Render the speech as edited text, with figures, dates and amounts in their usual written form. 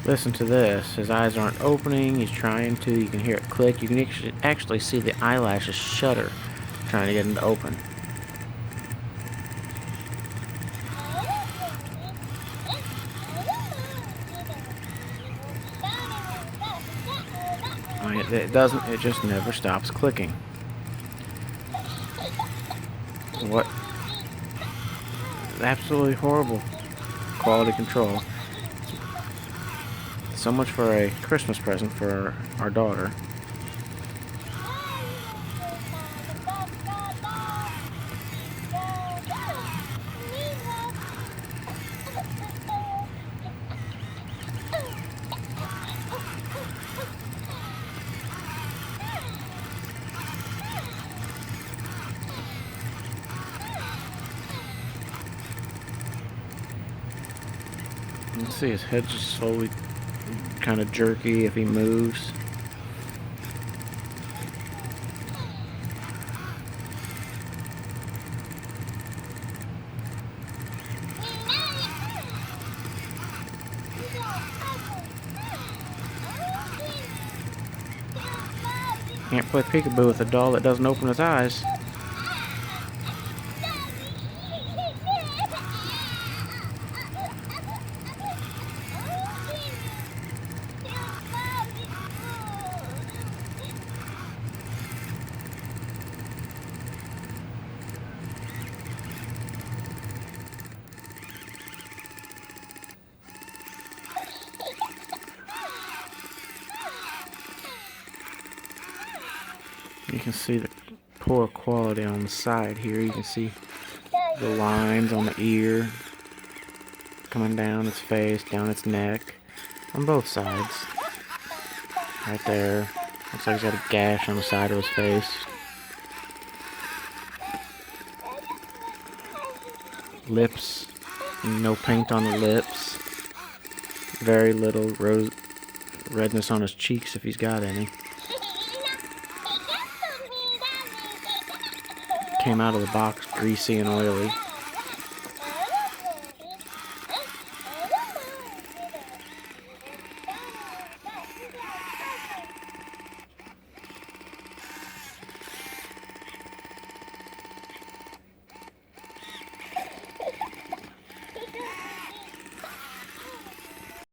Listen to this. His eyes aren't opening. He's trying to. You can hear it click. You can actually see the eyelashes shudder trying to get him to open. I mean, it doesn't. It just never stops clicking. What? Absolutely horrible quality control. So much for a Christmas present for our daughter. You can see his head just slowly kind of jerky if he moves. Can't play peekaboo with a doll that doesn't open its eyes. You can see the poor quality on the side here. You can see the lines on the ear coming down its face, down its neck, on both sides. Right there. Looks like he's got a gash on the side of his face. Lips, no paint on the lips. Very little redness on his cheeks if he's got any. Came out of the box greasy and oily.